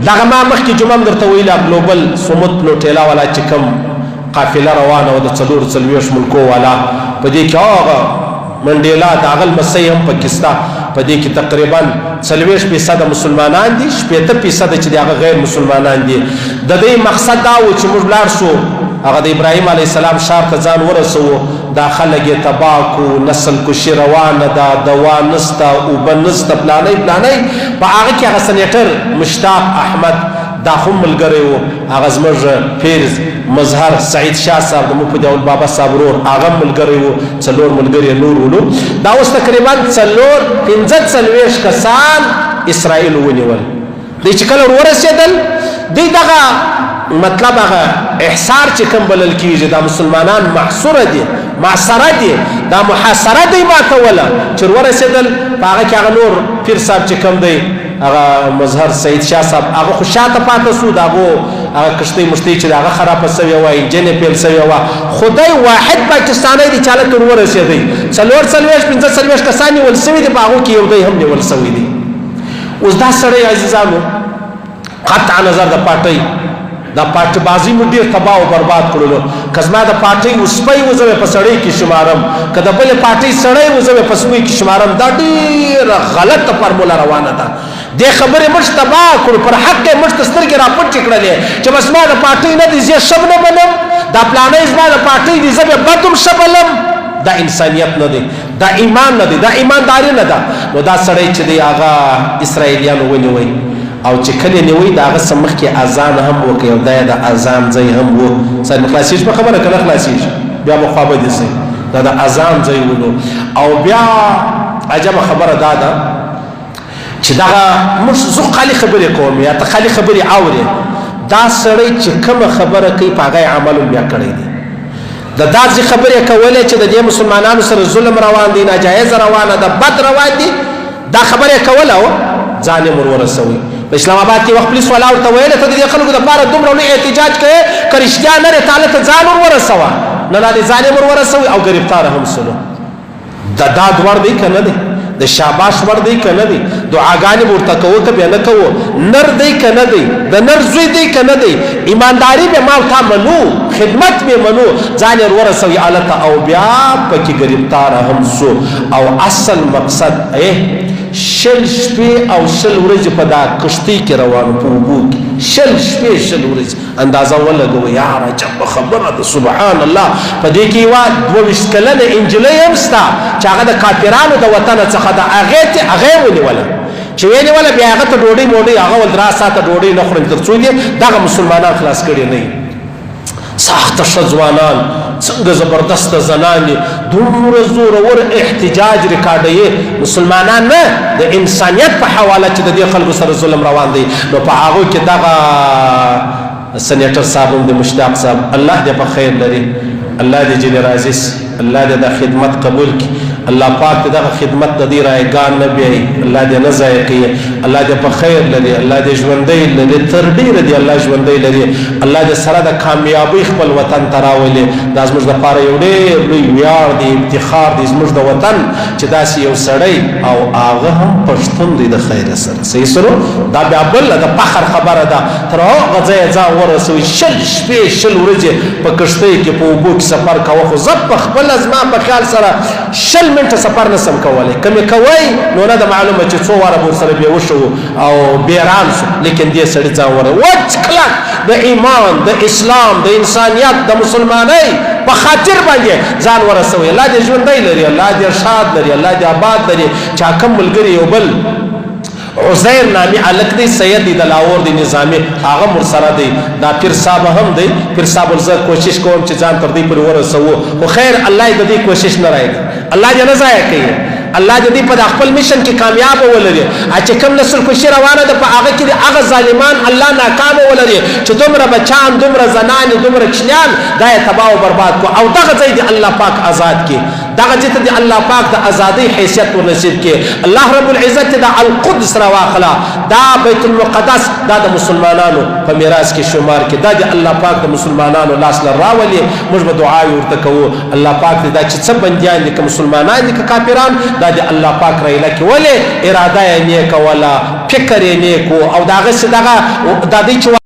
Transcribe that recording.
دغه ما مخکې جمعه هم درته ویله ګلوبل سموت لوټیلا والا چې کوم قافله روانه وه د 440 ملکو والا په دې کې هغه منډیلا د هغه لمسی هم پاکستان په دې کې تقریبا 40% مسلمانان دي 80% چې هغه غیر مسلمانان دي د دې مقصد دا و چې موږ لاړ شو هغه د ابراهیم علیه السلام شار ته ځان ورسوو دا خلک یې تباه کو نسل کشي روانه ده دوا نسته اوبه نسته پلانۍ په هغه کې هغه سنیټر مشتاق احمد دا هم ملګری و هغه زموږ پیر مظهر سعید شاه صاحب د مفتی بابا صاحب ورور هغه ملګری و 4 ملګري نور ولو دا اوس تقریبا 45 کسان اسرائیل ونیول دوی چې کله ورسېدل دوی دغه مطلب هغه احصار چې کوم بلل کېږي دا مسلمانان محصوره دي معصره دي دا محاصره دی ما کوله چې ورسېدل په هغه کې هغه نور پیر صاحب چې کوم دی هغه مظهر سعید شاه صاحب هغه خو شاته پاتې شو د هغو هغه کښتۍ مشتۍ چې د هغه خرابه سوې وه انجنې پیل سوې وه خدای واحد پاکستانی دی چې هلته ورسېدی 45 کسان نیول سوي دي په هغو کې یو دی هم نیول سوی دی اوس دا سړی عزیزانو قطع نظر د پاټۍ دا پاټ بازی مو ډیر تباہ او برباد کړلو کزما د پاټۍ وسپۍ وزوي په سړی کې شمارم کله بل پاټۍ سړی وزوي په سوي کې شمارم دا ډیر غلطه فارموله روانه ده د خبره مش تباہ کړ پر حق مش سترګې را پټ کړلې چې بس ما د پاټۍ نه دي زه شب نه بنم دا پلانې زما د پاټۍ دي زه به بدوم شبلم دا انسانیت نه دی دا ایمان نه دی دا ایمانداری نه ده نو دا سړی چې دی هغه اسرائیلیانو ونیوي او چې کله نیوي دا هغه سمخ کې اذان هم وکي او دا د اذان ځای هم وو سن خلاصیش په خبره کله خلاصیش بیا مخابه دي سي دا د اذان ځای ولو او بیا عجب خبره دا ده چې دا مش زو خالي خبره کوم یا ته خالي خبره اوري دا سړی چې کوم خبره کوي په هغه عمل بیا کړی دی د داسې خبره کولې چې د مسلمانانو سره ظلم روان دي ناجایز روانه ده بد روان دي دا خبره کوله او ظالم ورسوي په اسلام آباد کې وخت پولیس والا ورته ویل ته د خلکو د پاره دومره لوی احتجاج کوي کرشتیا نه تعالی ته ځان ورسوه نه لا ظالم ورسوي او گرفتار هم سلو د داد ور دی کنه دی د شاباش ور دی کنه دی دعاګانې ورته کوو که نه کوو نر دی کنه دی د نر زوی دی کنه دی ایمانداری به ما تا منو خدمت به منو ځان ورسوي الته او بیا پکې گرفتار هم سو او اصل مقصد شل شپې او شل ورځې په دا کښتۍ کې روان په اوبو کې شل شپې شل ورځې اندازه ولګوه یاره عجب خبره ده سبحان الله په دې کې یوه 22 کلنه انجلۍ هم شته چې هغه د کافرانو د وطن څخه ده هغې ونیوله چې ونیوله بیا هغه ته ډوډۍ موډۍ هغه ول 3 ساعته ډوډۍ نه خورم تر څو دې دغه مسلمانان خلاص کړي نه ساخته ځوانان څنګه زبردست زنانې دومره زورور احتجاج ریکارډوي مسلمانان نه د انسانیت په حواله چې د دې خلکو سره ظلم روان دی نو په هغو کې دغه سنیټر صاحب هم د مشتاق صاحب الله دې په خیر لري الله دې جل رازس الله دې د خدمت قبول کړي الله پاک دغه خدمت د دې رایګان نه بیایي الله دې نه ضایع کوي الله دې په خیر لري الله دې ژوندی لري تر ډیره دې الله ژوندی لري الله دې سره د کامیابی خپل وطن ته راولي دا زموږ دپاره یو ډېر لوی ویاړ دی افتخار دی زموږ د وطن چې داسې یو سړی او هغه هم پښتون دی د خیره سره صحیح سرو دا بیا بله د فخر خبره ده تر هغه ځایه ځان ورسوي شل شپې شل ورځې په کښتۍ کې په اوبو کې سفر کوه خو زه په خپله زما په خیال سره شل منټه سفر نسم کولی کمې کوئ نو نه ده معلومه چې څو واره به ورسره بې وشو او بیران شو لیکن دې سړي ځان وچ کلک د ایمان د اسلام د انسانیت د مسلمانۍ په خاطر باندې ځان ورسوي الله دې ژوندی لري الله دې ارشاد لري الله دې آباد لري چا کوم ملګري یو بل عزیر نامی الک دی سید دی دلاور دی نظامی هغه مرسره دی دا پیر صاحب هم دی پیر صاحب ورزه کوشش کوم چې ځان تر دې پر ورسو خو خیر الله دې کوشش نه راځي الله دې نه ضایع کوي الله دې په خپل میشن کې کامیاب ولري چې کوم نسل کوشش روانه ده په هغه کې هغه ظالمان الله ناکام ولري چې دومره بچان دومره زنان دومره چنیان دا تباہ او برباد کو او دغه ځای دی الله پاک آزاد کی دغه چې ته د الله پاک د ازادۍ حیثیت ورنصیب کې الله رب العزت د القدس راواخلا دا بیت المقدس دا د مسلمانانو په میراث کې شمار کې دا د الله پاک د مسلمانانو لاس لراولي موږ به دعا ورته کوو الله پاک دې دا چې څه بنديان دي که مسلمانان دي که کافران دا د الله پاک رایله کې ولې اراده یې نیک ولا فکر یې نیک او داغه څه دغه د دې